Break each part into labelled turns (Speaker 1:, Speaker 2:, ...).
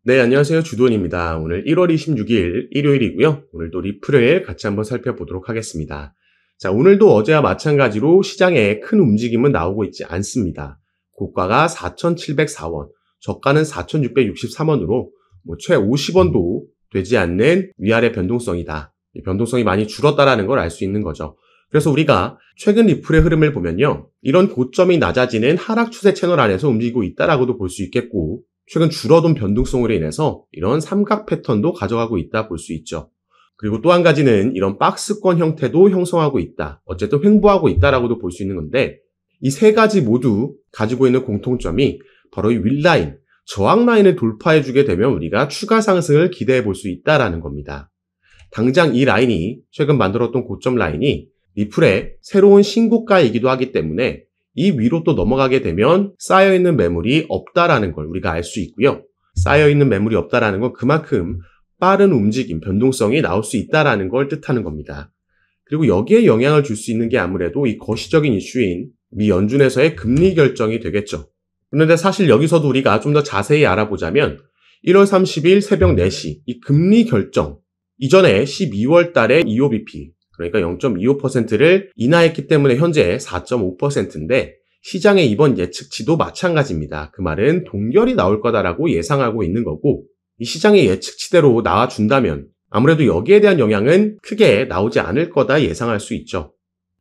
Speaker 1: 네, 안녕하세요. 주돈입니다. 오늘 1월 26일 일요일이고요. 오늘도 리플을 같이 한번 살펴보도록 하겠습니다. 자, 오늘도 어제와 마찬가지로 시장에 큰 움직임은 나오고 있지 않습니다. 고가가 4,704원, 저가는 4,663원으로 최 50원도 되지 않는 위아래 변동성이다. 이 변동성이 많이 줄었다라는 걸 알 수 있는 거죠. 그래서 우리가 최근 리플의 흐름을 보면요, 이런 고점이 낮아지는 하락 추세 채널 안에서 움직이고 있다라고도 볼 수 있겠고, 최근 줄어든 변동성으로 인해서 이런 삼각 패턴도 가져가고 있다 볼 수 있죠. 그리고 또 한 가지는 이런 박스권 형태도 형성하고 있다. 어쨌든 횡보하고 있다라고도 볼 수 있는 건데, 이 세 가지 모두 가지고 있는 공통점이 바로 이 윗라인, 저항 라인을 돌파해주게 되면 우리가 추가 상승을 기대해 볼 수 있다라는 겁니다. 당장 이 라인이 최근 만들었던 고점 라인이 리플의 새로운 신고가이기도 하기 때문에 이 위로 또 넘어가게 되면 쌓여있는 매물이 없다라는 걸 우리가 알 수 있고요. 쌓여있는 매물이 없다라는 건 그만큼 빠른 움직임, 변동성이 나올 수 있다라는 걸 뜻하는 겁니다. 그리고 여기에 영향을 줄 수 있는 게 아무래도 이 거시적인 이슈인 미 연준에서의 금리 결정이 되겠죠. 그런데 사실 여기서도 우리가 좀 더 자세히 알아보자면 1월 30일 새벽 4시 이 금리 결정 이전에 12월 달에 EOBP 그러니까 0.25%를 인하했기 때문에 현재 4.5%인데 시장의 이번 예측치도 마찬가지입니다. 그 말은 동결이 나올 거다라고 예상하고 있는 거고 이 시장의 예측치대로 나와준다면 아무래도 여기에 대한 영향은 크게 나오지 않을 거다 예상할 수 있죠.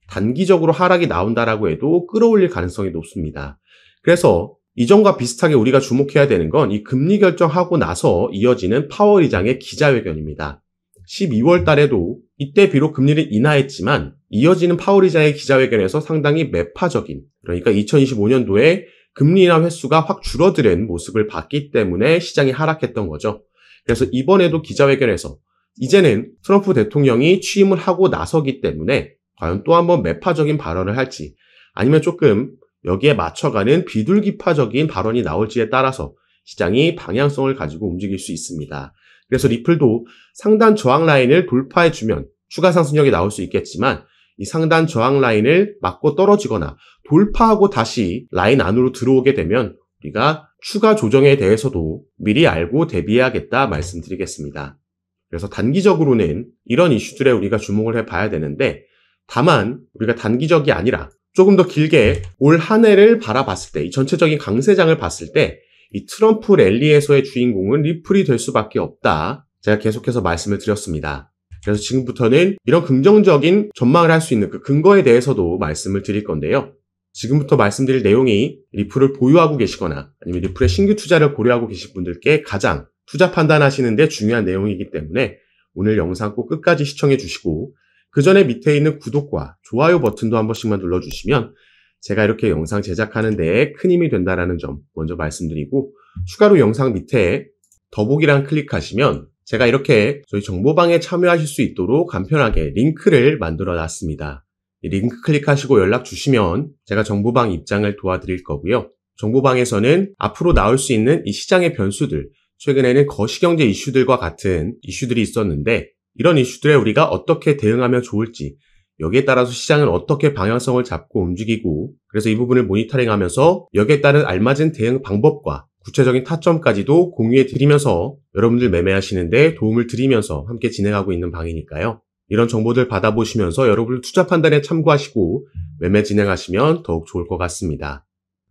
Speaker 1: 단기적으로 하락이 나온다라고 해도 끌어올릴 가능성이 높습니다. 그래서 이전과 비슷하게 우리가 주목해야 되는 건 이 금리 결정하고 나서 이어지는 파월 의장의 기자회견입니다. 12월 달에도 이때 비록 금리를 인하했지만 이어지는 파월 의장의 기자회견에서 상당히 매파적인 그러니까 2025년도에 금리 인하 횟수가 확 줄어드는 모습을 봤기 때문에 시장이 하락했던 거죠. 그래서 이번에도 기자회견에서 이제는 트럼프 대통령이 취임을 하고 나서기 때문에 과연 또 한번 매파적인 발언을 할지 아니면 조금 여기에 맞춰가는 비둘기파적인 발언이 나올지에 따라서 시장이 방향성을 가지고 움직일 수 있습니다. 그래서 리플도 상단 저항 라인을 돌파해주면 추가 상승력이 나올 수 있겠지만 이 상단 저항 라인을 맞고 떨어지거나 돌파하고 다시 라인 안으로 들어오게 되면 우리가 추가 조정에 대해서도 미리 알고 대비해야겠다 말씀드리겠습니다. 그래서 단기적으로는 이런 이슈들에 우리가 주목을 해봐야 되는데 다만 우리가 단기적이 아니라 조금 더 길게 올 한 해를 바라봤을 때 이 전체적인 강세장을 봤을 때 이 트럼프 랠리에서의 주인공은 리플이 될 수밖에 없다. 제가 계속해서 말씀을 드렸습니다. 그래서 지금부터는 이런 긍정적인 전망을 할 수 있는 그 근거에 대해서도 말씀을 드릴 건데요. 지금부터 말씀드릴 내용이 리플을 보유하고 계시거나 아니면 리플의 신규 투자를 고려하고 계신 분들께 가장 투자 판단하시는 데 중요한 내용이기 때문에 오늘 영상 꼭 끝까지 시청해 주시고 그 전에 밑에 있는 구독과 좋아요 버튼도 한 번씩만 눌러주시면 제가 이렇게 영상 제작하는 데 큰 힘이 된다는 점 먼저 말씀드리고 추가로 영상 밑에 더보기란 클릭하시면 제가 이렇게 저희 정보방에 참여하실 수 있도록 간편하게 링크를 만들어 놨습니다. 이 링크 클릭하시고 연락 주시면 제가 정보방 입장을 도와드릴 거고요. 정보방에서는 앞으로 나올 수 있는 이 시장의 변수들, 최근에는 거시경제 이슈들과 같은 이슈들이 있었는데 이런 이슈들에 우리가 어떻게 대응하면 좋을지 여기에 따라서 시장은 어떻게 방향성을 잡고 움직이고 그래서 이 부분을 모니터링하면서 여기에 따른 알맞은 대응 방법과 구체적인 타점까지도 공유해 드리면서 여러분들 매매하시는데 도움을 드리면서 함께 진행하고 있는 방이니까요. 이런 정보들 받아보시면서 여러분들 투자 판단에 참고하시고 매매 진행하시면 더욱 좋을 것 같습니다.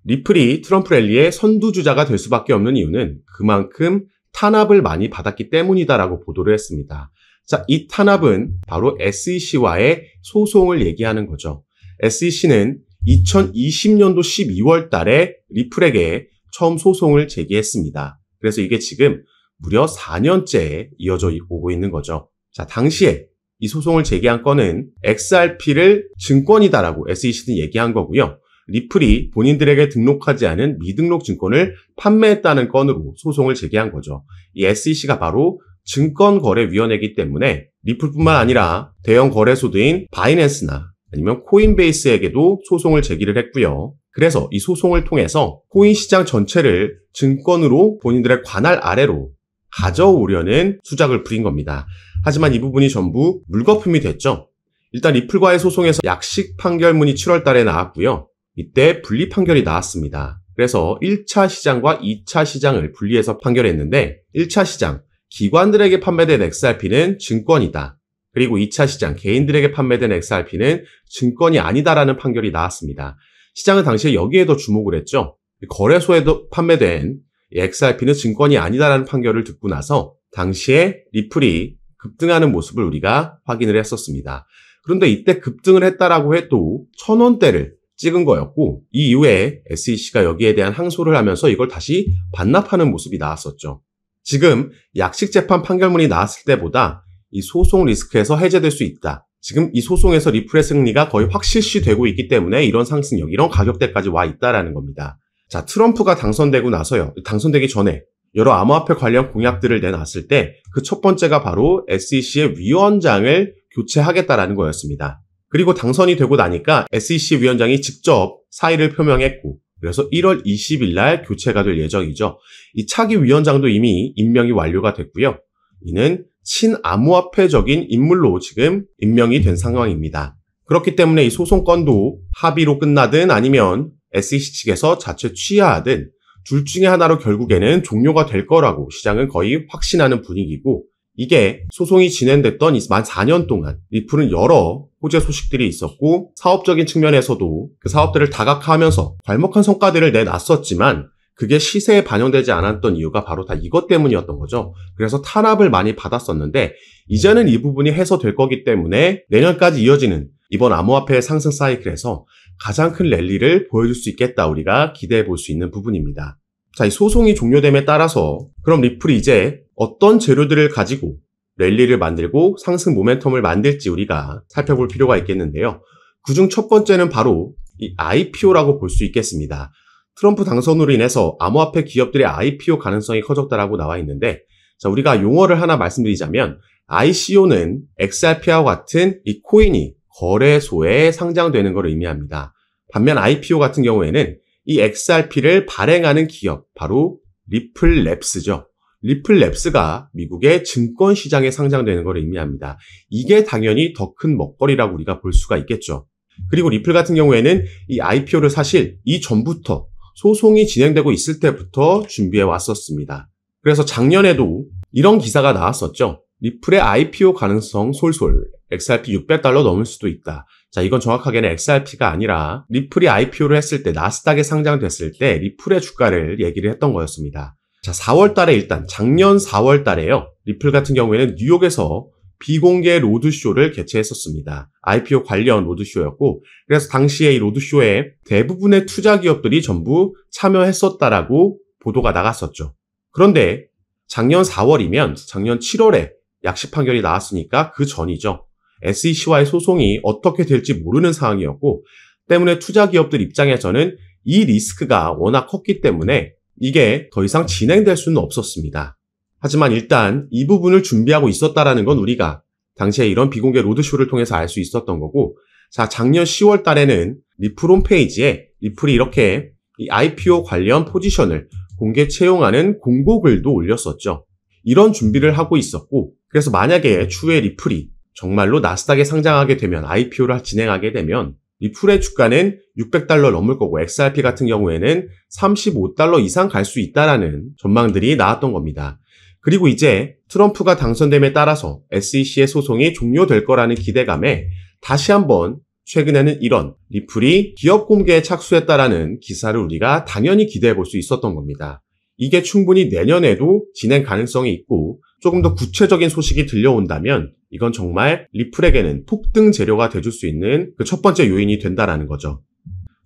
Speaker 1: 리플이 트럼프 랠리의 선두주자가 될 수밖에 없는 이유는 그만큼 탄압을 많이 받았기 때문이다라고 보도를 했습니다. 자, 이 탄압은 바로 SEC와의 소송을 얘기하는 거죠. SEC는 2020년도 12월 달에 리플에게 처음 소송을 제기했습니다. 그래서 이게 지금 무려 4년째 이어져 오고 있는 거죠. 자, 당시에 이 소송을 제기한 건은 XRP를 증권이다라고 SEC는 얘기한 거고요. 리플이 본인들에게 등록하지 않은 미등록 증권을 판매했다는 건으로 소송을 제기한 거죠. 이 SEC가 바로 증권거래위원회이기 때문에 리플뿐만 아니라 대형 거래소들인 바이낸스나 아니면 코인베이스에게도 소송을 제기를 했고요. 그래서 이 소송을 통해서 코인 시장 전체를 증권으로 본인들의 관할 아래로 가져오려는 수작을 부린 겁니다. 하지만 이 부분이 전부 물거품이 됐죠. 일단 리플과의 소송에서 약식 판결문이 7월 달에 나왔고요. 이때 분리 판결이 나왔습니다. 그래서 1차 시장과 2차 시장을 분리해서 판결했는데 1차 시장, 기관들에게 판매된 XRP는 증권이다. 그리고 2차 시장, 개인들에게 판매된 XRP는 증권이 아니다라는 판결이 나왔습니다. 시장은 당시에 여기에 더 주목을 했죠. 거래소에도 판매된 XRP는 증권이 아니다라는 판결을 듣고 나서 당시에 리플이 급등하는 모습을 우리가 확인을 했었습니다. 그런데 이때 급등을 했다라고 해도 1,000원대를 찍은 거였고 이 이후에 SEC가 여기에 대한 항소를 하면서 이걸 다시 반납하는 모습이 나왔었죠. 지금 약식재판 판결문이 나왔을 때보다 이 소송 리스크에서 해제될 수 있다. 지금 이 소송에서 리플의 승리가 거의 확실시 되고 있기 때문에 이런 상승력, 이런 가격대까지 와 있다라는 겁니다. 자, 트럼프가 당선되고 나서요. 당선되기 전에 여러 암호화폐 관련 공약들을 내놨을 때 그 첫 번째가 바로 SEC의 위원장을 교체하겠다라는 거였습니다. 그리고 당선이 되고 나니까 SEC 위원장이 직접 사의를 표명했고 그래서 1월 20일 날 교체가 될 예정이죠. 이 차기 위원장도 이미 임명이 완료가 됐고요. 이는 친암호화폐적인 인물로 지금 임명이 된 상황입니다. 그렇기 때문에 이 소송건도 합의로 끝나든 아니면 SEC 측에서 자체 취하하든 둘 중에 하나로 결국에는 종료가 될 거라고 시장은 거의 확신하는 분위기고 이게 소송이 진행됐던 만 4년 동안 리플은 여러 호재 소식들이 있었고 사업적인 측면에서도 그 사업들을 다각화하면서 괄목한 성과들을 내놨었지만 그게 시세에 반영되지 않았던 이유가 바로 다 이것 때문이었던 거죠. 그래서 탄압을 많이 받았었는데 이제는 이 부분이 해소될 거기 때문에 내년까지 이어지는 이번 암호화폐 상승 사이클에서 가장 큰 랠리를 보여줄 수 있겠다 우리가 기대해 볼 수 있는 부분입니다. 자, 이 소송이 종료됨에 따라서 그럼 리플이 이제 어떤 재료들을 가지고 랠리를 만들고 상승 모멘텀을 만들지 우리가 살펴볼 필요가 있겠는데요. 그중 첫 번째는 바로 이 IPO라고 볼 수 있겠습니다. 트럼프 당선으로 인해서 암호화폐 기업들의 IPO 가능성이 커졌다라고 나와 있는데 자, 우리가 용어를 하나 말씀드리자면 ICO는 XRP와 같은 이 코인이 거래소에 상장되는 것을 의미합니다. 반면 IPO 같은 경우에는 이 XRP를 발행하는 기업, 바로 리플랩스죠. 리플랩스가 미국의 증권 시장에 상장되는 것을 의미합니다. 이게 당연히 더 큰 먹거리라고 우리가 볼 수가 있겠죠. 그리고 리플 같은 경우에는 이 IPO를 사실 이전부터 소송이 진행되고 있을 때부터 준비해 왔었습니다. 그래서 작년에도 이런 기사가 나왔었죠. 리플의 IPO 가능성 솔솔, XRP $600 넘을 수도 있다. 자, 이건 정확하게는 XRP가 아니라 리플이 IPO를 했을 때 나스닥에 상장됐을 때 리플의 주가를 얘기를 했던 거였습니다. 자, 4월 달에 일단 작년 4월 달에요. 리플 같은 경우에는 뉴욕에서 비공개 로드쇼를 개최했었습니다. IPO 관련 로드쇼였고 그래서 당시에 이 로드쇼에 대부분의 투자 기업들이 전부 참여했었다라고 보도가 나갔었죠. 그런데 작년 4월이면 작년 7월에 약식 판결이 나왔으니까 그 전이죠. SEC와의 소송이 어떻게 될지 모르는 상황이었고 때문에 투자 기업들 입장에서는 이 리스크가 워낙 컸기 때문에 이게 더 이상 진행될 수는 없었습니다. 하지만 일단 이 부분을 준비하고 있었다라는 건 우리가 당시에 이런 비공개 로드쇼를 통해서 알 수 있었던 거고 자, 작년 10월 달에는 리플 홈페이지에 리플이 이렇게 이 IPO 관련 포지션을 공개 채용하는 공고글도 올렸었죠. 이런 준비를 하고 있었고 그래서 만약에 추후에 리플이 정말로 나스닥에 상장하게 되면 IPO를 진행하게 되면 리플의 주가는 $600 넘을 거고 XRP 같은 경우에는 $35 이상 갈 수 있다라는 전망들이 나왔던 겁니다. 그리고 이제 트럼프가 당선됨에 따라서 SEC의 소송이 종료될 거라는 기대감에 다시 한번 최근에는 이런 리플이 기업 공개에 착수했다라는 기사를 우리가 당연히 기대해 볼 수 있었던 겁니다. 이게 충분히 내년에도 진행 가능성이 있고 조금 더 구체적인 소식이 들려온다면 이건 정말 리플에게는 폭등 재료가 돼줄 수 있는 그 첫 번째 요인이 된다라는 거죠.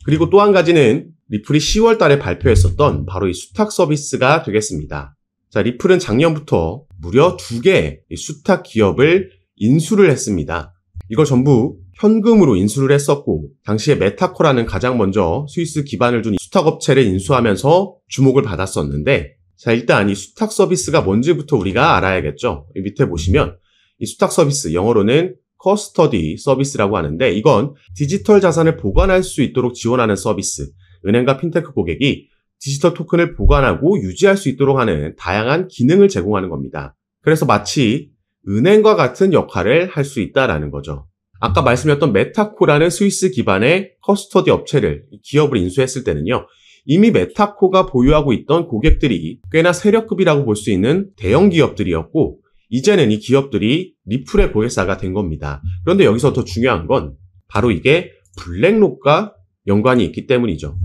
Speaker 1: 그리고 또 한 가지는 리플이 10월 달에 발표했었던 바로 이 수탁 서비스가 되겠습니다. 자, 리플은 작년부터 무려 2개의 수탁 기업을 인수를 했습니다. 이걸 전부 현금으로 인수를 했었고 당시에 메타코라는 가장 먼저 스위스 기반을 둔 수탁 업체를 인수하면서 주목을 받았었는데 자, 일단 이 수탁 서비스가 뭔지부터 우리가 알아야겠죠. 밑에 보시면 이 수탁 서비스, 영어로는 커스터디 서비스라고 하는데 이건 디지털 자산을 보관할 수 있도록 지원하는 서비스. 은행과 핀테크 고객이 디지털 토큰을 보관하고 유지할 수 있도록 하는 다양한 기능을 제공하는 겁니다. 그래서 마치 은행과 같은 역할을 할 수 있다라는 거죠. 아까 말씀드렸던 메타코라는 스위스 기반의 커스터디 업체를, 기업을 인수했을 때는요. 이미 메타코가 보유하고 있던 고객들이 꽤나 세력급이라고 볼 수 있는 대형 기업들이었고 이제는 이 기업들이 리플의 고객사가 된 겁니다. 그런데 여기서 더 중요한 건 바로 이게 블랙록과 연관이 있기 때문이죠.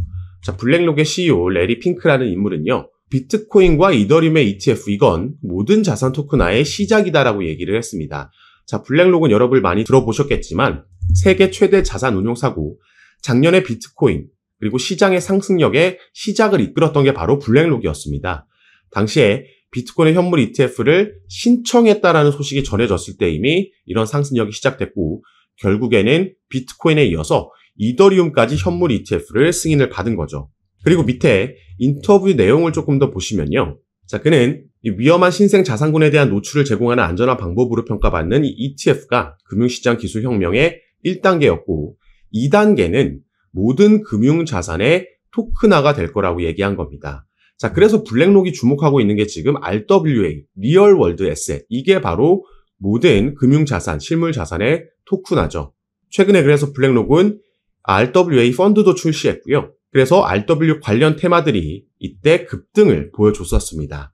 Speaker 1: 자, 블랙록의 CEO 레리 핑크라는 인물은요. 비트코인과 이더리움의 ETF 이건 모든 자산 토큰화의 시작이다라고 얘기를 했습니다. 자, 블랙록은 여러분 많이 들어보셨겠지만 세계 최대 자산 운용사고 작년에 비트코인 그리고 시장의 상승력에 시작을 이끌었던 게 바로 블랙록이었습니다. 당시에 비트코인의 현물 ETF를 신청했다라는 소식이 전해졌을 때 이미 이런 상승력이 시작됐고 결국에는 비트코인에 이어서 이더리움까지 현물 ETF를 승인을 받은 거죠. 그리고 밑에 인터뷰 내용을 조금 더 보시면요. 자, 그는 이 위험한 신생 자산군에 대한 노출을 제공하는 안전한 방법으로 평가받는 이 ETF가 금융시장 기술혁명의 1단계였고 2단계는 모든 금융자산의 토큰화가 될 거라고 얘기한 겁니다. 자, 그래서 블랙록이 주목하고 있는 게 지금 RWA, 리얼 월드 에셋. 이게 바로 모든 금융자산, 실물자산의 토큰화죠. 최근에 그래서 블랙록은 RWA 펀드도 출시했고요. 그래서 RW 관련 테마들이 이때 급등을 보여줬었습니다.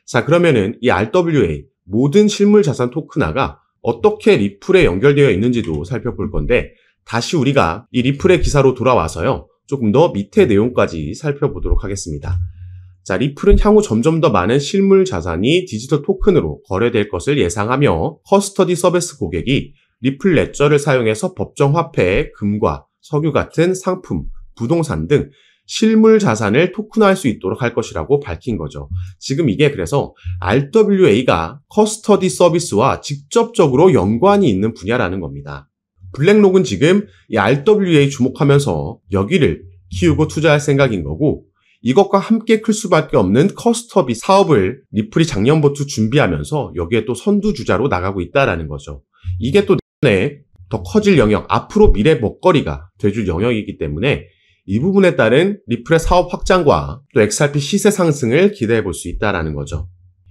Speaker 1: 자, 그러면은 이 RWA, 모든 실물자산 토큰화가 어떻게 리플에 연결되어 있는지도 살펴볼 건데 다시 우리가 이 리플의 기사로 돌아와서요. 조금 더 밑에 내용까지 살펴보도록 하겠습니다. 자, 리플은 향후 점점 더 많은 실물 자산이 디지털 토큰으로 거래될 것을 예상하며 커스터디 서비스 고객이 리플 레저를 사용해서 법정 화폐, 금과 석유 같은 상품, 부동산 등 실물 자산을 토큰화할 수 있도록 할 것이라고 밝힌 거죠. 지금 이게 그래서 RWA가 커스터디 서비스와 직접적으로 연관이 있는 분야라는 겁니다. 블랙록은 지금 이 RWA 주목하면서 여기를 키우고 투자할 생각인 거고 이것과 함께 클 수밖에 없는 커스터디 사업을 리플이 작년부터 준비하면서 여기에 또 선두주자로 나가고 있다라는 거죠. 이게 또 내년에 더 커질 영역, 앞으로 미래 먹거리가 돼줄 영역이기 때문에 이 부분에 따른 리플의 사업 확장과 또 XRP 시세 상승을 기대해 볼 수 있다라는 거죠.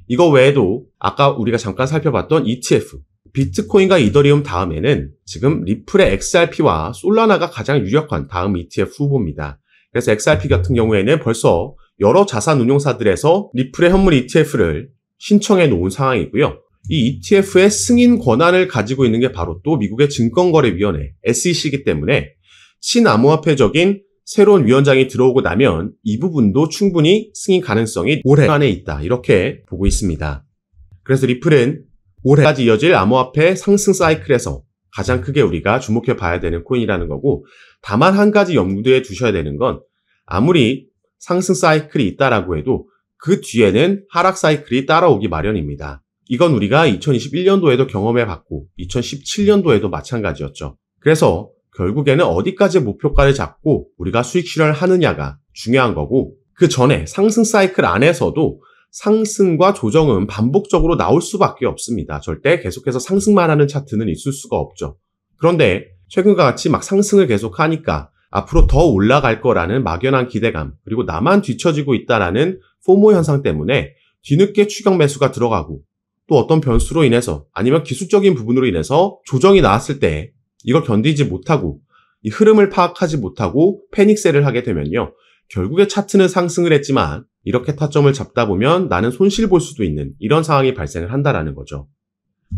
Speaker 1: 이거 외에도 아까 우리가 잠깐 살펴봤던 ETF, 비트코인과 이더리움 다음에는 지금 리플의 XRP와 솔라나가 가장 유력한 다음 ETF 후보입니다. 그래서 XRP 같은 경우에는 벌써 여러 자산 운용사들에서 리플의 현물 ETF를 신청해 놓은 상황이고요. 이 ETF의 승인 권한을 가지고 있는 게 바로 또 미국의 증권거래위원회 SEC이기 때문에 친암호화폐적인 새로운 위원장이 들어오고 나면 이 부분도 충분히 승인 가능성이 올해 안에 있다. 이렇게 보고 있습니다. 그래서 리플은 올해까지 이어질 암호화폐 상승 사이클에서 가장 크게 우리가 주목해 봐야 되는 코인이라는 거고 다만 한 가지 염두에 두셔야 되는 건 아무리 상승 사이클이 있다라고 해도 그 뒤에는 하락 사이클이 따라오기 마련입니다. 이건 우리가 2021년도에도 경험해 봤고 2017년도에도 마찬가지였죠. 그래서 결국에는 어디까지 목표가를 잡고 우리가 수익 실현을 하느냐가 중요한 거고 그 전에 상승 사이클 안에서도 상승과 조정은 반복적으로 나올 수밖에 없습니다. 절대 계속해서 상승만 하는 차트는 있을 수가 없죠. 그런데 최근과 같이 막 상승을 계속하니까 앞으로 더 올라갈 거라는 막연한 기대감 그리고 나만 뒤처지고 있다라는 포모 현상 때문에 뒤늦게 추격 매수가 들어가고 또 어떤 변수로 인해서 아니면 기술적인 부분으로 인해서 조정이 나왔을 때 이걸 견디지 못하고 이 흐름을 파악하지 못하고 패닉셀을 하게 되면요. 결국에 차트는 상승을 했지만 이렇게 타점을 잡다 보면 나는 손실 볼 수도 있는 이런 상황이 발생을 한다라는 거죠.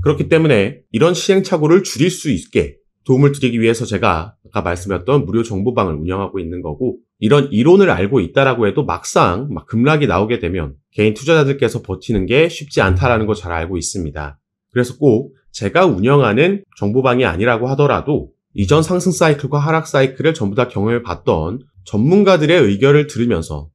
Speaker 1: 그렇기 때문에 이런 시행착오를 줄일 수 있게 도움을 드리기 위해서 제가 아까 말씀드렸던 무료 정보방을 운영하고 있는 거고 이런 이론을 알고 있다라고 해도 막상 급락이 나오게 되면 개인 투자자들께서 버티는 게 쉽지 않다라는 거 잘 알고 있습니다. 그래서 꼭 제가 운영하는 정보방이 아니라고 하더라도 이전 상승 사이클과 하락 사이클을 전부 다 경험해 봤던 전문가들의 의견을 들으면서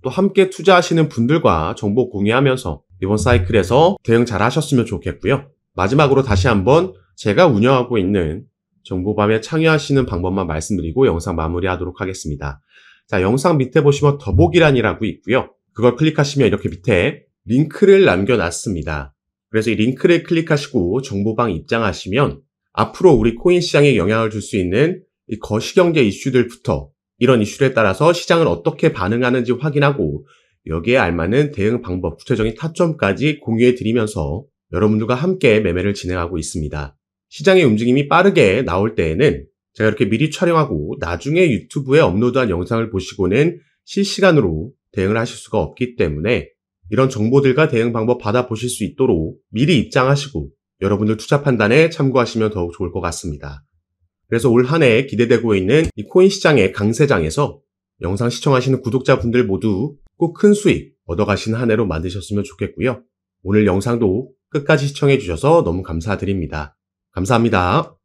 Speaker 1: 또 함께 투자하시는 분들과 정보 공유하면서 이번 사이클에서 대응 잘 하셨으면 좋겠고요. 마지막으로 다시 한번 제가 운영하고 있는 정보밤에 참여하시는 방법만 말씀드리고 영상 마무리하도록 하겠습니다. 자, 영상 밑에 보시면 더보기란이라고 있고요. 그걸 클릭하시면 이렇게 밑에 링크를 남겨놨습니다. 그래서 이 링크를 클릭하시고 정보방 입장하시면 앞으로 우리 코인 시장에 영향을 줄 수 있는 이 거시경제 이슈들부터 이런 이슈에 따라서 시장을 어떻게 반응하는지 확인하고 여기에 알맞는 대응 방법, 구체적인 타점까지 공유해 드리면서 여러분들과 함께 매매를 진행하고 있습니다. 시장의 움직임이 빠르게 나올 때에는 제가 이렇게 미리 촬영하고 나중에 유튜브에 업로드한 영상을 보시고는 실시간으로 대응을 하실 수가 없기 때문에 이런 정보들과 대응 방법 받아보실 수 있도록 미리 입장하시고 여러분들 투자 판단에 참고하시면 더욱 좋을 것 같습니다. 그래서 올 한 해 기대되고 있는 이 코인 시장의 강세장에서 영상 시청하시는 구독자분들 모두 꼭 큰 수익 얻어가시는 한 해로 만드셨으면 좋겠고요. 오늘 영상도 끝까지 시청해 주셔서 너무 감사드립니다. 감사합니다.